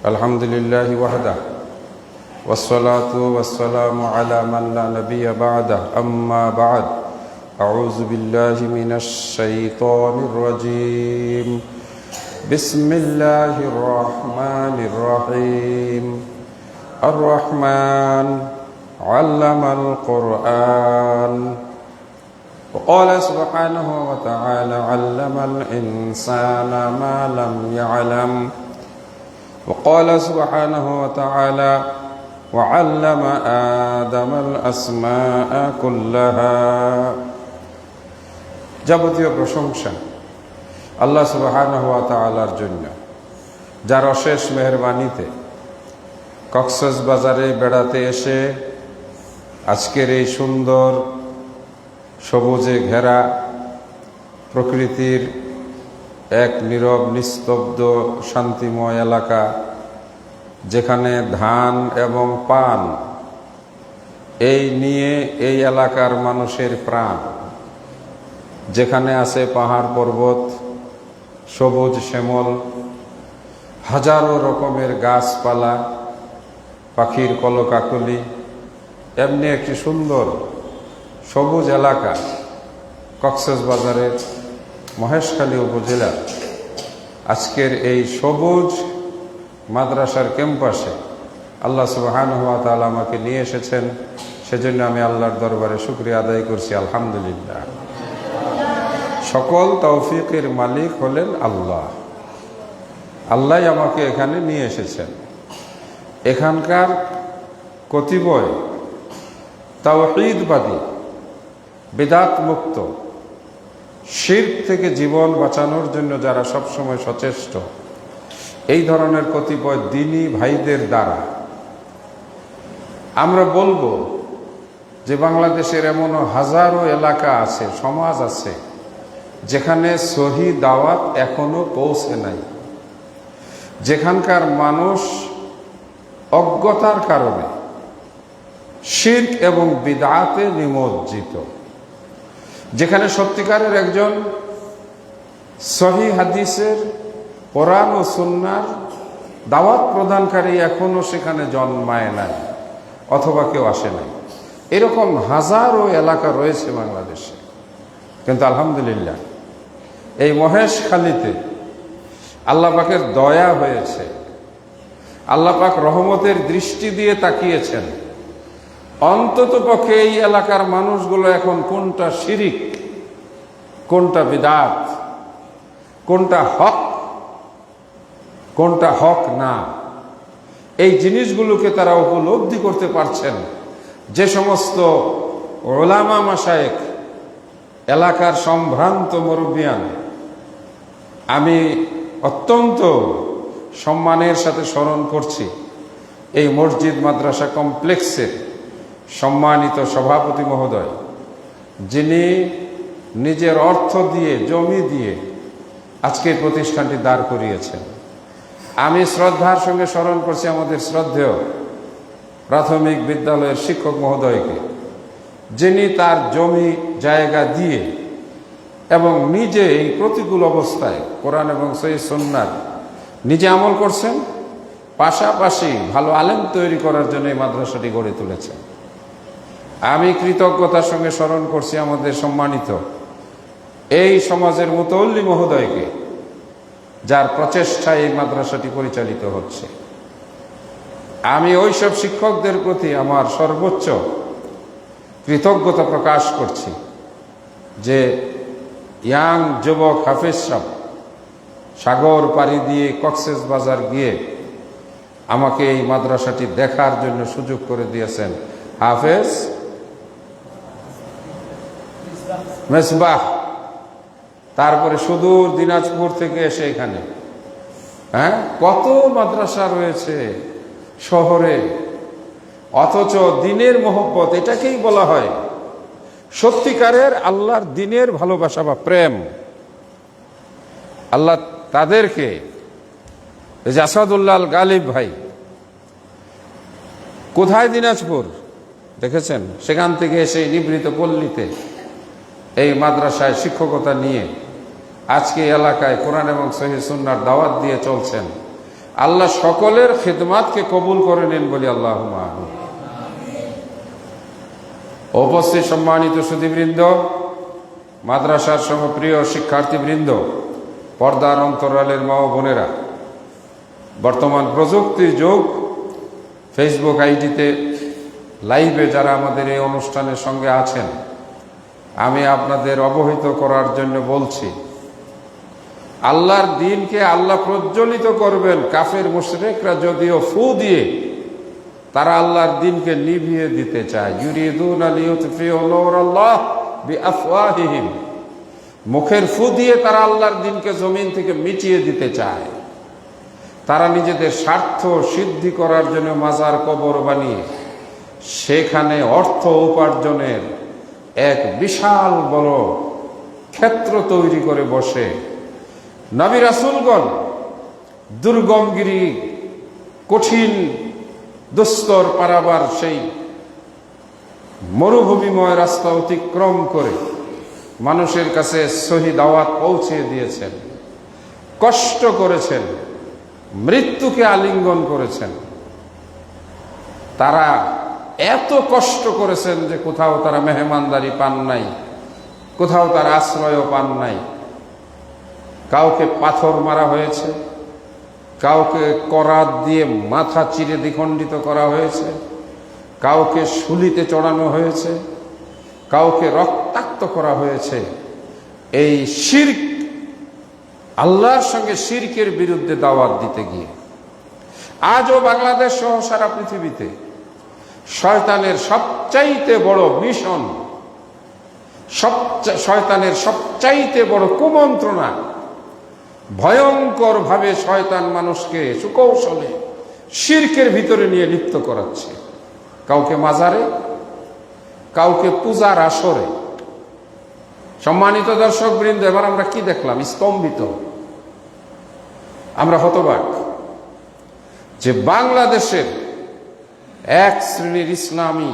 الحمد لله وحده والصلاة والسلام على من لا نبي بعده أما بعد أعوذ بالله من الشيطان الرجيم بسم الله الرحمن الرحيم الرحمن علم القرآن وقال سبحانه وتعالى علم الإنسان ما لم يعلم وقال سبحانه وتعالى وعلم آدم الأسماء كلها যাবতীয় প্রশংসা আল্লাহ সুবহানাহু ওয়া তাআলার জন্য, যার অশেষ মেহেরবানিতে কক্সবাজারে বেড়াতে এসে আজকের এই সুন্দর সবুজে ঘেরা প্রকৃতির এক নীরব নিস্তব্ধ শান্তিময় এলাকা, যেখানে ধান এবং পান এই নিয়ে এই এলাকার মানুষের প্রাণ, যেখানে আছে পাহাড় পর্বত, সবুজ শ্যামল, হাজারো রকমের গাছপালা, পাখির কলকাকলি, এমনি একটি সুন্দর সবুজ এলাকা কক্সবাজারের মহেশখালী উপজেলার আজকের এই সবুজ মাদ্রাসার ক্যাম্পাসে আল্লাহ সুবহানাহু ওয়া তাআলা আমাকে নিয়ে এসেছেন। সেজন্য আমি আল্লাহর দরবারে শুকরিয়া আদায় করছি, আলহামদুলিল্লাহ। সকল তৌফিকের মালিক হলেন আল্লাহ। আল্লাহ আমাকে এখানে নিয়ে এসেছেন। এখানকার কতিপয় তাওহীদবাদী, বিদআত মুক্ত, শিরক থেকে জীবন বাঁচানোর জন্য যারা সবসময় সচেষ্ট, এই ধরনের কতিপয় দ্বীনী ভাইদের দ্বারা আমরা বলবো যে বাংলাদেশের এমনও হাজারো এলাকা আছে, সমাজ আছে, যেখানে সহি দাওয়াত এখনো পৌঁছে নাই, যেখানকার মানুষ অজ্ঞতার কারণে শিরক এবং বিদআতে নিমজ্জিত, যেখানে সত্যিকারের একজন সহি হাদিসের, কোরআন ও সুন্নাহর দাওয়াত প্রদানকারী এখনো সেখানে জন্মায় নাই অথবা কেউ আসে নাই। এরকম হাজারো এলাকা রয়েছে বাংলাদেশে। কিন্তু আলহামদুলিল্লাহ এই মহেশখালীতে আল্লাহ পাকের দয়া হয়েছে, আল্লাহ পাক রহমতের দৃষ্টি দিয়ে তাকিয়েছেন। অন্তত পক্ষে এই এলাকার মানুষগুলো এখন কোনটা শিরিক, কোনটা বিদআত, কোনটা হক না, এই জিনিসগুলোকে তারা উপলব্ধি করতে পারছেন। যে সমস্ত উলামা মাশায়েখ, এলাকার সম্ভ্রান্ত মুরব্বিয়ান, আমি অত্যন্ত সম্মানের সাথে স্মরণ করছি এই মসজিদ মাদ্রাসা কমপ্লেক্সের সম্মানিত সভাপতি মহোদয়, যিনি নিজের অর্থ দিয়ে, জমি দিয়ে আজকে প্রতিষ্ঠানটি দাঁড় করিয়েছেন। আমি শ্রদ্ধার সঙ্গে স্মরণ করছি আমাদের শ্রদ্ধেয় প্রাথমিক বিদ্যালয়ের শিক্ষক মহোদয়কে, যিনি তার জমি জায়গা দিয়ে এবং নিজে এই প্রতিকূল অবস্থায় কোরআন এবং সহিহ সুন্নাহর নিজে আমল করছেন, পাশাপাশি ভালো আলেম তৈরি করার জন্য এই মাদ্রাসাটি গড়ে তুলেছেন। আমি কৃতজ্ঞতার সঙ্গে স্মরণ করছি আমাদের সম্মানিত এই সমাজের মুতওয়াল্লি মহোদয়কে, যার প্রচেষ্টায় এই মাদ্রাসাটি পরিচালিত হচ্ছে। আমি ওইসব শিক্ষকদের প্রতি আমার সর্বোচ্চ কৃতজ্ঞতা প্রকাশ করছি যে ইয়াং যুবক হাফেজ সাহেব সাগর পাড়ি দিয়ে কক্সবাজার গিয়ে আমাকে এই মাদ্রাসাটি দেখার জন্য সুযোগ করে দিয়েছেন। হাফেজ মেসবাহ, তারপরে সুদূর দিনাজপুর থেকে এসে এখানে, কত মাদ্রাসা রয়েছে শহরে, অথচ দিনের মহব্বত, এটাকেই বলা হয় সত্যিকারের আল্লাহর দিনের ভালোবাসা বা প্রেম। আল্লাহ তাদেরকে, আসাদুল্লাহ গালিব ভাই কোথায়, দিনাজপুর দেখেছেন, সেখান থেকে এসে নিভৃত পল্লীতে এই মাদ্রাসায় শিক্ষকতা নিয়ে আজকে এলাকায় কোরআন এবং সহিহ সুন্নাহর দাওয়াত দিয়ে চলছেন। আল্লাহ সকলের খিদমাতকে কবুল করে নেন বলি আল্লাহুম্মা আমিন। উপস্থিত সম্মানিত সুধীবৃন্দ, মাদ্রাসার সমপ্রিয় শিক্ষার্থীবৃন্দ, পর্দার অন্তরালের মা ও বোনেরা, বর্তমান প্রযুক্তির যুগ। ফেসবুক আইডিতে লাইভে যারা আমাদের এই অনুষ্ঠানের সঙ্গে আছেন, আমি আপনাদের অবহিত করার জন্য বলছি, আল্লাহর দ্বীনকে আল্লাহ প্রজ্বলিত করবেন। কাফের মুশরিকরা যদিও ফু দিয়ে তারা আল্লাহর দ্বীনকে নিভিয়ে দিতে চায়। ইউরিদুনা লিইউতফিউ নূরাল্লাহ বিআফওয়াহিহিম, মুখের ফু দিয়ে তারা আল্লাহর দ্বীনকে জমিন থেকে মিটিয়ে দিতে চায়। তারা নিজেদের স্বার্থ সিদ্ধি করার জন্য মাজার কবর বানিয়ে সেখানে অর্থ উপার্জনের এক বিশাল বড় ক্ষেত্র তৈরি করে বসে। নবী রাসূলগণ দুর্গমগিরি, কঠিন দুস্তর পারাবার সেই মরুভূমিময় রাস্তা অতিক্রম করে মানুষের কাছে সহি দাওয়াত পৌঁছে দিয়েছেন, কষ্ট করেছেন, মৃত্যুকে আলিঙ্গন করেছেন। তারা এত কষ্ট করেছেন যে কোথাও তারা মেহমানদারি পান নাই, কোথাও তারা আশ্রয়ও পান নাই। কাউকে পাথর মারা হয়েছে, কাউকে করাত দিয়ে মাথা চিরে দ্বিখণ্ডিত করা হয়েছে, কাউকে শুলিতে চড়ানো হয়েছে, কাউকে রক্তাক্ত করা হয়েছে। এই শিরক, আল্লাহর সঙ্গে শিরকের বিরুদ্ধে দাওয়াত দিতে গিয়ে আজও বাংলাদেশ সহ সারা পৃথিবীতে শয়তানের সবচাইতে বড় মিশন, শয়তানের সবচাইতে বড় কুমন্ত্রণা, ভয়ঙ্কর ভাবে শয়তান মানুষকে সুকৌশলে শিরকের ভিতরে নিয়ে লিপ্ত করাচ্ছে। কাউকে মাজারে, কাউকে পূজার আসরে। সম্মানিত দর্শক বৃন্দ, এবার আমরা কি দেখলাম? স্তম্ভিত, আমরা হতবাক যে বাংলাদেশের এক শ্রেণীর ইসলামী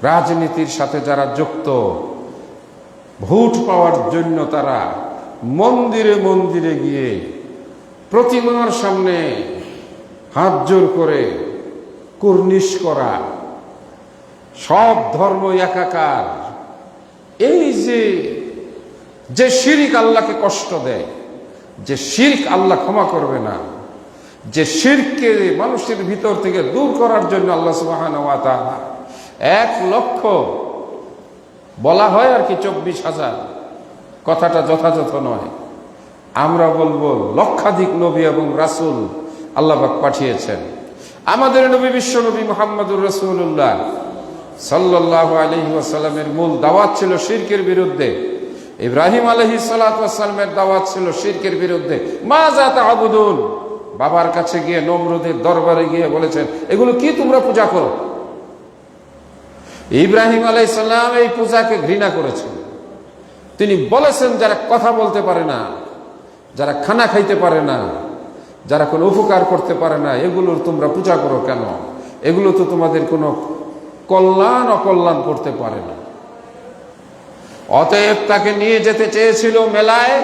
রাজনীতির সাথে যারা যুক্ত, ভোট পাওয়ার জন্য তারা মন্দিরে মন্দিরে গিয়ে প্রতিমার সামনে হাত জোর করে কুর্নিশ করা, সব ধর্ম একাকার। এই যে শিরক আল্লাহকে কষ্ট দেয়, যে শিরক আল্লাহ ক্ষমা করবে না, যে শিরককে মানুষের ভিতর থেকে দূর করার জন্য আল্লাহ সুবহানাহু ওয়া তাআলা 1 লক্ষ বলা হয় আর কি 24,000, কথাটা যথাযথ নয়। আমরা বলবো লক্ষাধিক নবী এবং রাসূল আল্লাহ পাক পাঠিয়েছেন। আমাদের নবী বিশ্ব নবী মুহাম্মদুর রাসূলুল্লাহ সাল্লাল্লাহু আলাইহি ওয়াসাল্লামের মূল দাওয়াত ছিল শিরকের বিরুদ্ধে। ইব্রাহিম আলাইহিস সালাতু ওয়াস সালামের দাওয়াত ছিল শিরকের বিরুদ্ধে। মাযা তা'বুদুন, বাবার কাছে গিয়ে, নমরুদের দরবারে গিয়ে বলেছেন, এগুলো কি তোমরা পূজা করো? ইব্রাহিম আলাইহিস সালাম এই পূজাকে ঘৃণা করেছেন। তিনি বলেছেন, যারা কথা বলতে পারে না, যারা খানা খাইতে পারে না, যারা কোনো উপকার করতে পারে না, এগুলোর তোমরা পূজা করো কেন? এগুলো তো তোমাদের কোনো কল্যাণ অকল্যাণ করতে পারে না। অতএব তাকে নিয়ে যেতে চেয়েছিল মেলায়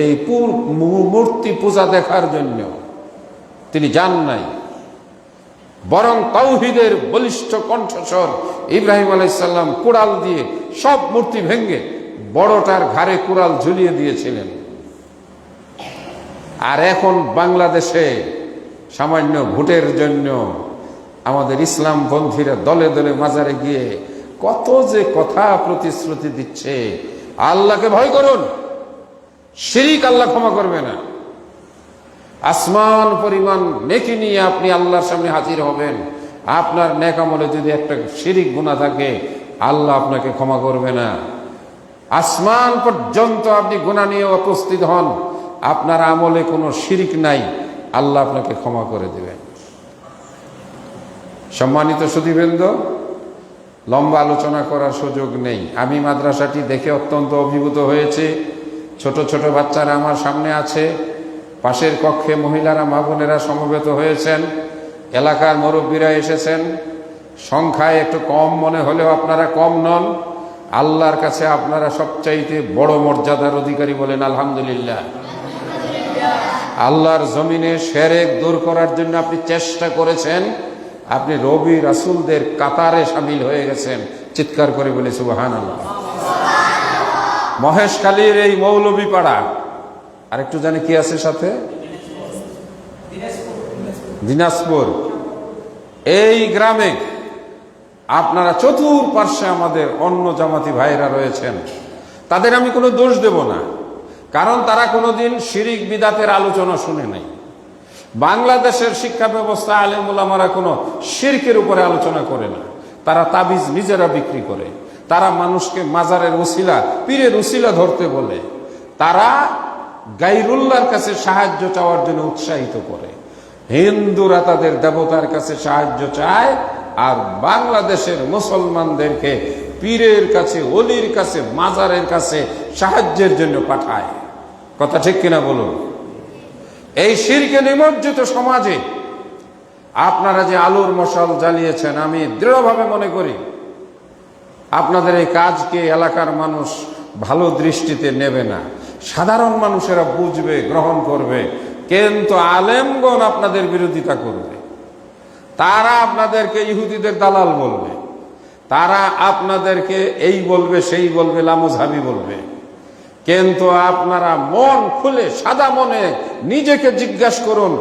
এই মূর্তি পূজা দেখার জন্য। তিনি যান নাই, বরং তাওহীদের বলিষ্ঠ কণ্ঠস্বর ইব্রাহিম আলাইহিস সালাম কুড়াল দিয়ে সব মূর্তি ভেঙে বড়টার ঘাড়ে কুড়াল ঝুলিয়ে দিয়েছিলেন। আর এখন বাংলাদেশে সামান্য ভোটের জন্য আমাদের ইসলাম পন্থীরা দলে দলে মাজারে গিয়ে কত যে কথা প্রতিশ্রুতি দিচ্ছে। আল্লাহকে ভয় করুন, শিরক আল্লাহ ক্ষমা করবে না। আসমান পরিমাণ নেকি নিয়ে আপনি আল্লাহর সামনে হাজির হবেন, আপনার নেক আমলে যদি একটা শিরক গুনাহ থাকে, আল্লাহ আপনাকে ক্ষমা করবে না। আসমান পর্যন্ত আপনি গুনাহ নিয়ে উপস্থিত হন, আপনার আমলে কোনো শিরক নাই, আল্লাহ আপনাকে ক্ষমা করে দেবেন। সম্মানিত সুধীবৃন্দ, লম্বা আলোচনা করার সুযোগ নেই। আমি মাদ্রাসাটি দেখে অত্যন্ত অভিভূত হয়েছে। ছোট ছোট বাচ্চারা আমার সামনে আছে, পাশের কক্ষে মহিলারা, মা বোনেরা সমবেত হয়েছেন, এলাকার মুরব্বীরা এসেছেন। সংখ্যায় একটু কম মনে হলেও আপনারা কম নন। আল্লাহর কাছে আপনারা সবচাইতে বড় মর্যাদার অধিকারী, বলেন আলহামদুলিল্লাহ। আল্লাহর জমিনে শিরক দূর করার জন্য আপনি চেষ্টা করেছেন, আপনি নবী রাসূলদের কাতারে শামিল হয়ে গেছেন। চিৎকার করে বলি সুবহানাল্লাহ। মহেশখালীর এই মৌলভীপাড়া, আরেকটু জানি কি আছে সাথে, দিনাজপুর, এই গ্রামে আপনারা চতুর্পার্শ্বে আমাদের অন্য জামাতি ভাইরা রয়েছেন। তাদের আমি কোনো দোষ দেব না, কারণ তারা কোনোদিন শিরিক বিদাতের আলোচনা শুনে নাই। বাংলাদেশের শিক্ষা ব্যবস্থা আলেম ওলামারা কোনো শিরকের উপরে আলোচনা করে না। তারা তাবিজ নিজেরা বিক্রি করে, তারা মানুষকে মাজারের উসিলা, পীরের উসিলা ধরতে বলে, তারা গায়রুল্লাহর কাছে সাহায্য চাওয়ার জন্য উৎসাহিত করে। হিন্দুরা তাদের দেবতার কাছে সাহায্য চায়, আর বাংলাদেশের মুসলমানদেরকে পীরের কাছে, ওলির কাছে, মাজারের কাছে সাহায্যের জন্য পাঠায়। কথা ঠিক কিনা বলুন? এই শিরকে নিমজ্জিত সমাজে আপনারা যে আলোর মশাল জ্বালিয়েছেন, আমি দৃঢ়ভাবে মনে করি আপনাদের এই কাজকে এলাকার মানুষ ভালো দৃষ্টিতে নেবে না। সাধারণ মানুষেরা বুঝবে, গ্রহণ করবে, কিন্তু আলেমগণ আপনাদের বিরোধিতা করবে। তারা আপনাদেরকে ইহুদিদের দালাল বলবে, তারা আপনাদেরকে এই বলবে, সেই বলবে, লামুজহাবি বলবে। কিন্তু আপনারা মন খুলে সাদা মনে নিজেকে জিজ্ঞাসা করুন,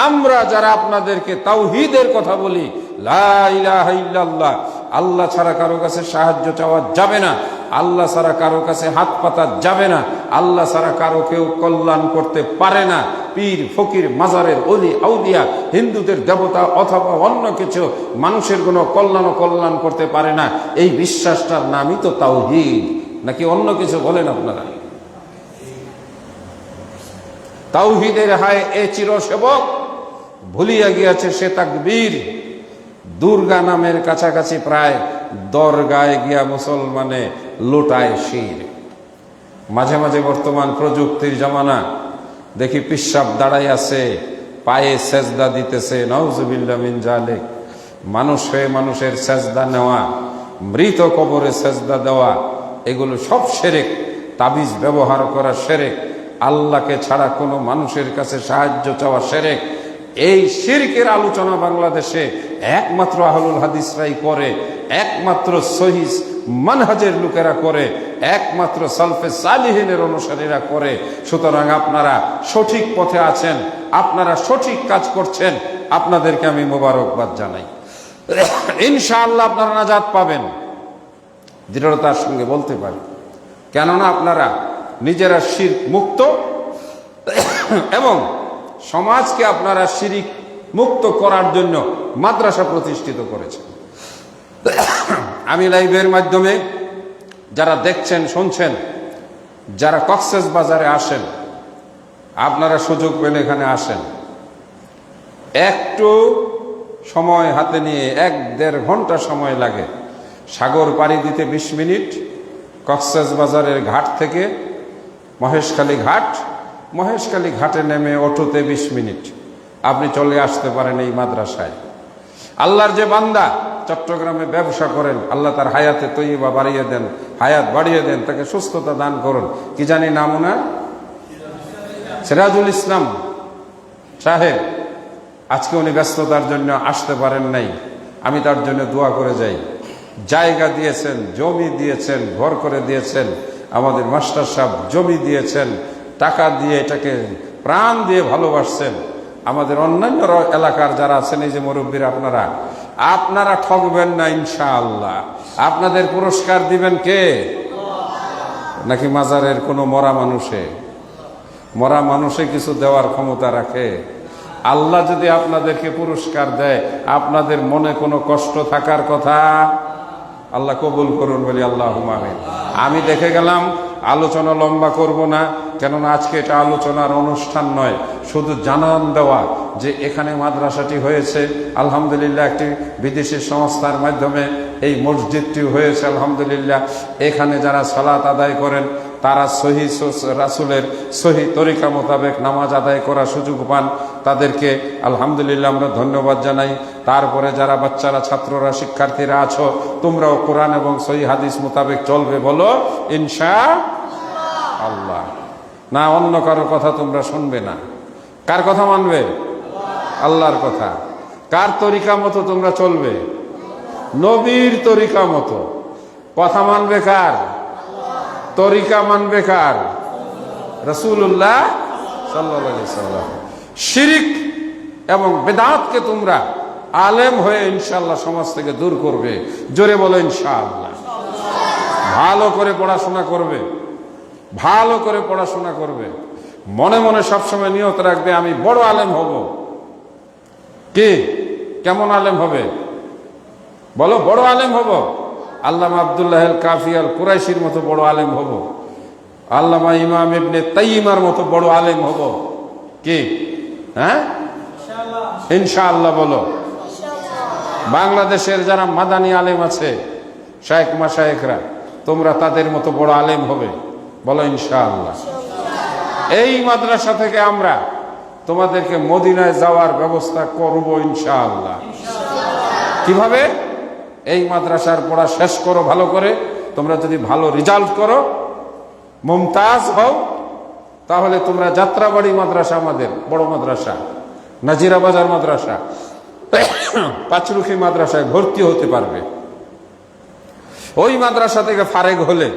আমরা যারা আপনাদেরকে তাওহীদের কথা বলি, লা ইলাহা ইল্লাল্লাহ, আল্লাহ ছাড়া কারো কাছে সাহায্য চাওয়া যাবে না, আল্লাহ ছাড়া কারো কাছে হাত পাতা যাবে না, আল্লাহ ছাড়া কারো কেউ কল্যাণ করতে পারে না, পীর ফকির, মাজারের ওলি আউলিয়া, হিন্দুদের দেবতা অথবা অন্য কিছু মানুষের কোনো কল্যাণ করতে পারে না, এই বিশ্বাসটার নামই তো তাওহীদ। নাকি অন্য কিছু বলেন আপনারা? তাওহীদের হায় এ চিরসেবক, ভুলিয়া গিয়াছে সে তাকবীর। দুর্গা নামের কাছাকাছি প্রায় দরগায় গিয়া মুসলমানে লুটায় শির। মাঝে মাঝে বর্তমান প্রযুক্তির জামানা, দেখি পিশাব দাঁড়াই আছে, পায়ে সেজদা দিতেছে, নাউজুবিল্লাহ মিন জালিক। মানুষ হয়ে মানুষের সেজদা নেওয়া, মৃত কবরে সেজদা দেওয়া, এগুলো সব শিরক। তাবিজ ব্যবহার করা শিরক, আল্লাহকে ছাড়া কোনো মানুষের কাছে সাহায্য চাওয়া শিরক। এই শিরকের আলোচনা বাংলাদেশে একমাত্র আহলুল হাদিসরাই করে, একমাত্র সহিহ মানহাজের লোকেরা করে, একমাত্র সালফে সালিহিনের অনুসারীরা করে। সুতরাং আপনারা সঠিক পথে আছেন, আপনারা সঠিক কাজ করছেন, আপনাদেরকে আমি মোবারকবাদ জানাই। ইনশাআল্লাহ আপনারা নাজাত পাবেন, দৃঢ়তার সঙ্গে বলতে পারি। কেননা আপনারা নিজেরা শিরক মুক্ত এবং সমাজকে আপনারা শিরক মুক্ত করার জন্য মাদ্রাসা প্রতিষ্ঠিত করেছেন। আমি লাইভের মাধ্যমে যারা দেখছেন, শুনছেন, যারা কক্সবাজারে আসেন, আপনারা সুযোগ পেলে এখানে আসেন। একটু সময় হাতে নিয়ে 1-1.5 ঘন্টা সময় লাগে। সাগর পাড়ি দিতে 20 মিনিট, কক্সবাজারের ঘাট থেকে মহেশখালী ঘাটে নেমে অটোতে 20 মিনিট আপনি চলে আসতে পারেন এই মাদ্রাসায়। আল্লাহর যে বান্দা চট্টগ্রামে ব্যবসা করেন, আল্লাহ তার হায়াতে তৈয়বা বাড়িয়ে দেন, হায়াত বাড়িয়ে দেন, তাকে সুস্থতা দান করুন। কি জানি নাম ওনার? সিরাজুল ইসলাম সাহেব। আজকে উনি ব্যস্ততার জন্য আসতে পারেন নাই, আমি তার জন্য দোয়া করে যাই। জায়গা দিয়েছেন, জমি দিয়েছেন, ঘর করে দিয়েছেন। আমাদের মাস্টার সাহেব জমি দিয়েছেন, টাকা দিয়ে এটাকে প্রাণ দিয়ে ভালোবাসছেন। আমাদের অন্যান্য এলাকার যারা আছেন, এই যে মুরব্বীরা, আপনারা ঠকবেন না ইনশাআল্লাহ। আপনাদের পুরস্কার দিবেন কে? নাকি মাজারের কোনো মরা মানুষে কিছু দেওয়ার ক্ষমতা রাখে? আল্লাহ যদি আপনাদেরকে পুরস্কার দেয়, আপনাদের মনে কোনো কষ্ট থাকার কথা? আল্লাহ কবুল করুন বলি আল্লাহুম্মা আমিন। আমি দেখে গেলাম, আলোচনা লম্বা করব না, কেননা আজকে এটা আলোচনার অনুষ্ঠান নয়, শুধু জানান দেওয়া যে এখানে মাদ্রাসাটি হয়েছে। আলহামদুলিল্লাহ, একটি বিদেশি সংস্থার মাধ্যমে এই মসজিদটি হয়েছে। আলহামদুলিল্লাহ, এখানে যারা সালাত আদায় করেন তারা সহি রাসূলের সহি তরিকা মোতাবেক নামাজ আদায় করার সুযোগ পান। তাদেরকে আলহামদুলিল্লাহ আমরা ধন্যবাদ জানাই। তারপরে যারা বাচ্চারা, ছাত্ররা, শিক্ষার্থীরা আছো, তোমরাও কোরআন এবং সহি হাদিস মোতাবেক চলবে, বলো ইনশাআল্লাহ। না অন্য কারো কথা তোমরা শুনবে না। কার কথা মানবে? আল্লাহর কথা। কার তরিকা মতো তোমরা চলবে? নবীর তরিকা মতো। কথা মানবে কার? তরিকা মানবে কার? রাসূলুল্লাহ সাল্লাল্লাহু আলাইহি সাল্লাম। শিরিক এবং বেদাতকে তোমরা আলেম হয়ে ইনশাআল্লাহ সমাজ থেকে দূর করবে। জোরে বলো ইনশাআল্লাহ। ভালো করে পড়াশোনা করবে, ভালো করে পড়াশোনা করবে, মনে মনে সবসময় নিয়ত রাখবে আমি বড় আলেম হব। কি কেমন আলেম হবে বলো? বড় আলেম হব। আল্লামা আব্দুল্লাহ আল কাফি আল কুরাইশির মতো বড় আলেম হব। আল্লামা ইমাম ইবনে তাইয়্যিমার মতো বড় আলেম হব। কি হ্যাঁ ইনশাআল্লাহ বলো। বাংলাদেশের যারা মাদানী আলেম আছে, শায়েখ মাশায়েখরা, তোমরা তাদের মতো বড় আলেম হবে। বলো ইনশাআল্লাহ। এই মাদ্রাসা থেকে আমরা তোমাদেরকে মদিনায় যাওয়ার ব্যবস্থা করব ইনশাআল্লাহ। কিভাবে? এই মাদ্রাসার পড়া শেষ করো ভালো করে। তোমরা যদি ভালো রেজাল্ট করো, মুমতাজ হও, তাহলে তোমরা যাত্রাবাড়ি মাদ্রাসা, আমাদের বড় মাদ্রাসা, নাজিরা বাজার মাদ্রাসা, পাঁচরুখি মাদ্রাসায় ভর্তি হতে পারবে। ওই মাদ্রাসা থেকে ফারেগ হলে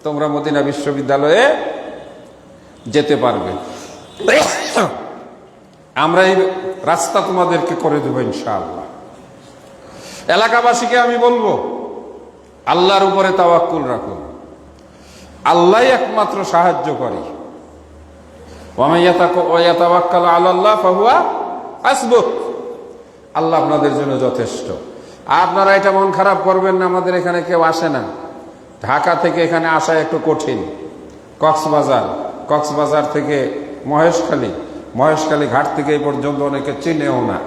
তোমরা মদিনা বিশ্ববিদ্যালয়ে যেতে পারবে। আমরা এই রাস্তা তোমাদেরকে করে দেবো ইনশাআল্লাহ। এলাকাবাসীকে আমি বলবো, আল্লাহর উপরে তাওয়াক্কুল রাখুন। আল্লাহ একমাত্র সাহায্য করে। আল্লাহ আপনাদের জন্য যথেষ্ট। আপনারা এটা মন খারাপ করবেন না, আমাদের এখানে কেউ আসে না। ঢাকা থেকে এখানে আসা একটু কঠিন। কক্সবাজার থেকে মহেশখালী ঘাট থেকে এই পর্যন্ত অনেকে চিনেও না,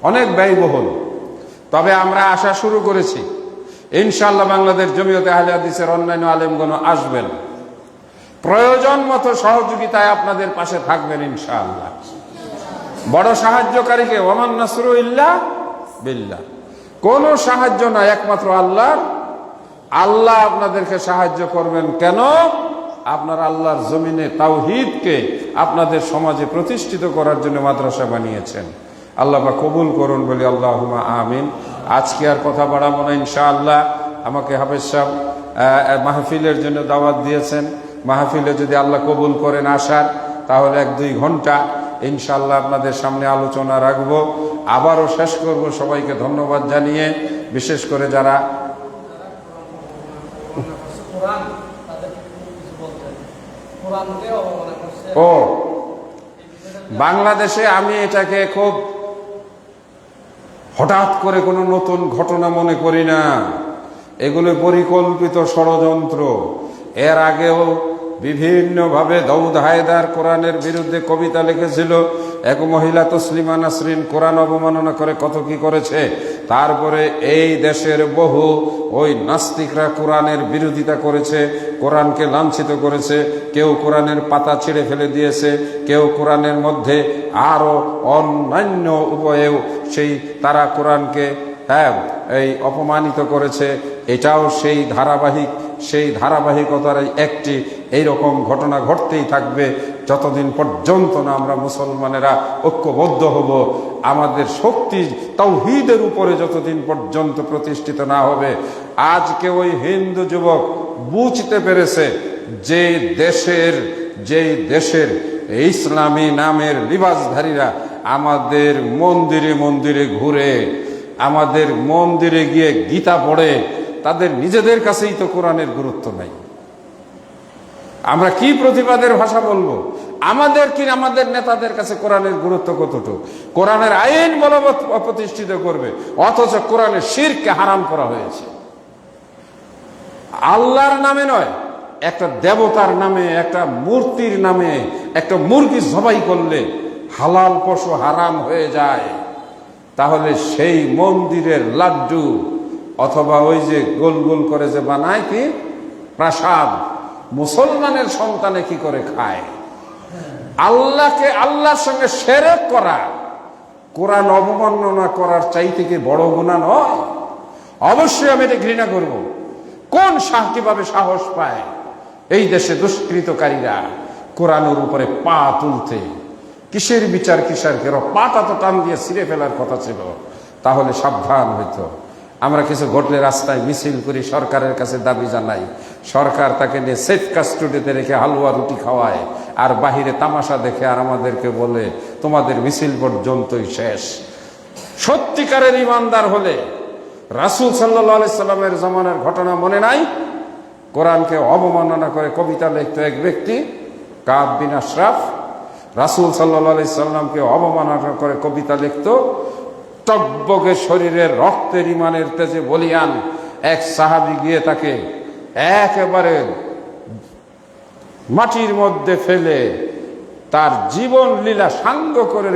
অনেক ব্যয়বহুল। তবে আমরা আসা শুরু করেছি। ইনশাআল্লাহ বাংলাদেশ জমিয়তে আহলে হাদিসের অন্যান্য আলেমগণ আসবেন, প্রয়োজন মতো সহযোগিতায় আপনাদের পাশে থাকবেন ইনশাআল্লাহ। বড় সাহায্যকারীকে ওয়ামান নাসরু ইল্লা বিল্লাহ, কোন সাহায্য না একমাত্র আল্লাহর। আল্লাহ আপনাদেরকে সাহায্য করবেন কেন? আপনার আল্লাহর জমিনে তাওহীদকে আপনাদের সমাজে প্রতিষ্ঠিত করার জন্য মাদ্রাসা বানিয়েছেন। আল্লাহ পাক কবুল করুন বলি আল্লাহুম্মা আমিন। আজকে আর কথা বাড়াবো না ইনশাআল্লাহ। আমাকে হাফেজ সাহেব মাহফিলের জন্য দাওয়াত দিয়েছেন। মাহফিলে যদি আল্লাহ কবুল করেন আসার, তাহলে 1-2 ঘন্টা ইনশাআল্লাহ আপনাদের সামনে আলোচনা রাখবো। আবারও শেষ করব সবাইকে ধন্যবাদ জানিয়ে, বিশেষ করে যারা বাংলাদেশে, আমি এটাকে খুব হঠাৎ করে কোনো নতুন ঘটনা মনে করি না। এগুলো পরিকল্পিত ষড়যন্ত্র। এর আগেও বিভিন্নভাবে দাউদ হায়দার কোরআনের বিরুদ্ধে কবিতা লিখেছিল। এক মহিলা তসলিমা নাসরিন কোরআন অবমাননা করে কত কি করেছে। তারপরে এই দেশের বহু ওই নাস্তিকরা কোরআনের বিরোধিতা করেছে, কোরআনকে লাঞ্ছিত করেছে। কেউ কোরআনের পাতা ছিঁড়ে ফেলে দিয়েছে, কেউ কোরআনের মধ্যে আরো অন্যান্য উপায়েও তারা কোরআনকে এই অপমানিত করেছে। এটাও সেই ধারাবাহিকতার একটি এইরকম ঘটনা ঘটতেই থাকবে যতদিন পর্যন্ত না আমরা মুসলমানেরা ঐক্যবদ্ধ হব। আমাদের শক্তি তাওহীদের উপরে যতদিন পর্যন্ত প্রতিষ্ঠিত না হবে। আজকে ওই হিন্দু যুবক বুঝতে পেরেছে যে দেশের ইসলামী নামের লিবাসধারীরা আমাদের মন্দিরে মন্দিরে ঘুরে, আমাদের মন্দিরে গিয়ে গীতা পড়ে, তাদের নিজেদের কাছেই তো কোরআনের গুরুত্ব নাই। আমরা কি প্রতিবাদের ভাষা বলবো? আমাদের নেতাদের কাছে কোরআনের গুরুত্ব কতটুকু? কোরআনের আইন বলবৎ প্রতিষ্ঠিত করবে, অথচ কোরআনের শিরকে হারাম করা হয়েছে। আল্লাহর নামে নয়, একটা দেবতার নামে, একটা মূর্তির নামে একটা মুরগি জবাই করলে হালাল পশু হারাম হয়ে যায়। তাহলে সেই মন্দিরের লাড্ডু অথবা ওই যে গোল গোল করে যে বানায় কি প্রসাদ, মুসলমানের সন্তানে কি করে খায়? আল্লাহর সঙ্গে শিরক করা, কোরআন অবমাননা করার চাইতে কি বড় গুনাহ নয়? অবশ্যই আমি এটা ঘৃণা করব। কোন কিভাবে সাহস পায় এই দেশে দুষ্কৃতকারীরা কোরআনের উপরে পা তুলতে? কিসের বিচার কিসের কেন, পাটা তো টান দিয়ে ছিঁড়ে ফেলার কথা ছিল, তাহলে সাবধান হইতো। আমরা কিছু ঘটলে রাস্তায় মিছিল করি, সরকারের কাছে দাবি জানাই, সরকার তাকে নিয়ে সেফ কাস্টডিতে রেখে হালুয়া রুটি খাওয়ায়, আর বাহিরে তামাশা দেখে আর আমাদেরকে বলে তোমাদের মিছিল পর্যন্তই শেষ। সত্যিকারের ইমানদার হলে রাসূল সাল্লাল্লাহু আলাইহি সাল্লামের জামানার ঘটনা মনে নাই? কোরআনকে অবমাননা করে কবিতা লিখত এক ব্যক্তি, কাব বিন আশরাফ, রাসূল সাল্লাল্লাহু আলাইহি সাল্লামকে অবমাননা করে কবিতা লিখত। টকবগে শরীরের রক্তের ইমানের তেজে বলিয়ান এক সাহাবী গিয়ে তাকে একেবারে মাটির মধ্যে ফেলে তার জীবন লীলা সাঙ্গ করে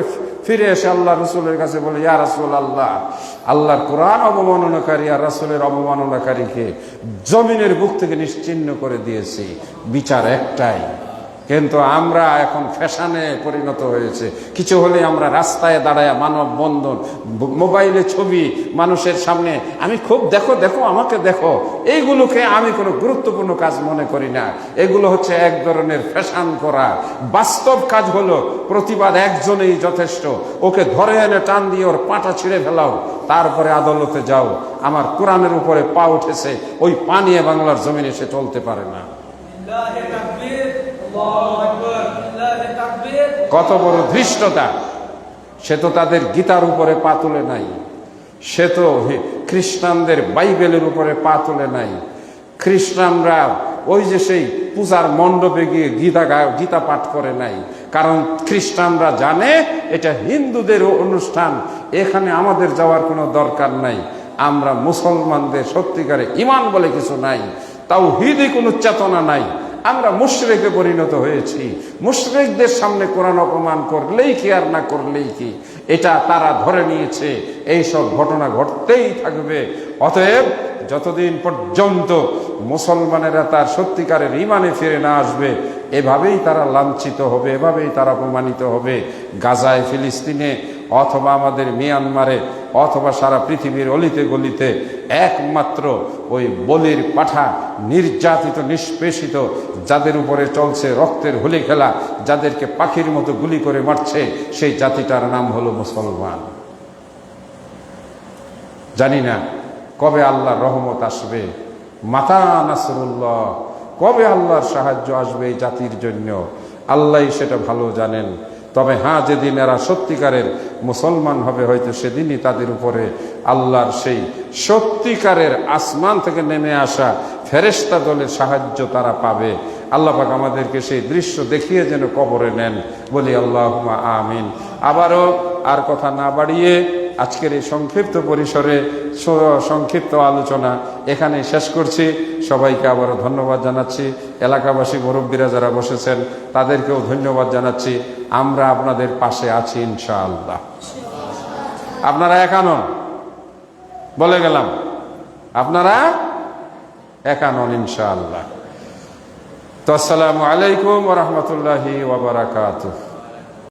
ফিরে এসে আল্লাহ রসুলের কাছে বলে, ইয়া রাসূলুল্লাহ, আল্লাহর কোরআন অবমাননাকারী আর রাসূলের অবমাননাকারীকে জমিনের বুক থেকে নিশ্চিহ্ন করে দিয়েছি, বিচার একটাই। কিন্তু আমরা এখন ফ্যাশনে পরিণত হয়েছে, কিছু হলে আমরা রাস্তায় দাঁড়ায় মানববন্ধন, মোবাইলে ছবি মানুষের সামনে, আমি খুব দেখো দেখো আমাকে দেখো, এইগুলোকে আমি কোনো গুরুত্বপূর্ণ কাজ মনে করি না। এগুলো হচ্ছে এক ধরনের ফ্যাশন করা। বাস্তব কাজ হলো প্রতিবাদ একজনেই যথেষ্ট, ওকে ধরে এনে টান দিয়ে ওর পাটা ছিঁড়ে ফেলাও, তারপরে আদালতে যাও। আমার কোরআনের উপরে পা উঠেছে, ওই পা নিয়ে বাংলার জমিনে সে চলতে পারে না। কত বড় ধৃষ্টতা! সে তো তাদের গীতার উপরে পা তুলে নাই, সে তো খ্রিস্টানদের বাইবেলের উপরে পা তুলে নাই। খ্রিস্টানরা ওই যে সেই পূজার মণ্ডপে গিয়ে গীতা পাঠ করে নাই, কারণ খ্রিস্টানরা জানে এটা হিন্দুদের অনুষ্ঠান, এখানে আমাদের যাওয়ার কোনো দরকার নাই। আমরা মুসলমানদের সত্যিকারে ইমান বলে কিছু নাই, তাওহীদে কোনো চেতনা নাই, আমরা মুশরিকে পরিণত হয়েছি। মুশরিকদের সামনে কোরআন অপমান করলেই কি আর না করলেই কি, এটা তারা ধরে নিয়েছে। এইসব ঘটনা ঘটতেই থাকবে। অতএব যতদিন পর্যন্ত মুসলমানেরা তার সত্যিকারের ইমানে ফিরে না আসবে, এভাবেই তারা লাঞ্ছিত হবে, এভাবেই তারা অপমানিত হবে। গাজায়, ফিলিস্তিনে, অথবা আমাদের মিয়ানমারে, অথবা সারা পৃথিবীর অলিতে গলিতে একমাত্র ওই বলির পাঠা, নির্যাতিত নিষ্পেষিত, যাদের উপরে চলছে রক্তের হোলি খেলা, যাদেরকে পাখির মতো গুলি করে মারছে, সেই জাতিটার নাম হলো মুসলমান। জানি না কবে আল্লাহর রহমত আসবে, মাতা নাসরুল্লাহ, কবে আল্লাহর সাহায্য আসবে এই জাতির জন্য, আল্লাহই সেটা ভালো জানেন। তবে হ্যাঁ, যেদিন এরা সত্যিকারের মুসলমান হবে, হয়তো সেদিনই তাদের উপরে আল্লাহর সেই সত্যিকারের আসমান থেকে নেমে আসা ফেরেশতা দলের সাহায্য তারা পাবে। আল্লাহ পাক আমাদেরকে সেই দৃশ্য দেখিয়ে যেন কবরে নেন, বলি আল্লাহুম্মা আমিন। আবারও আর কথা না বাড়িয়ে আজকের এই সংক্ষিপ্ত পরিসরে সংক্ষিপ্ত আলোচনা এখানে শেষ করছি। সবাইকে আবারও ধন্যবাদ জানাচ্ছি। এলাকাবাসী মুরব্বীরা যারা বসেছেন তাদেরকেও ধন্যবাদ জানাচ্ছি। আমরা আপনাদের পাশে আছি ইনশাআল্লাহ। আপনারা একা নন, বলে গেলাম, আপনারা একা নন ইনশাআল্লাহ। তো আসসালামু আলাইকুম ওয়া রাহমাতুল্লাহি ওয়া বারাকাতুহু।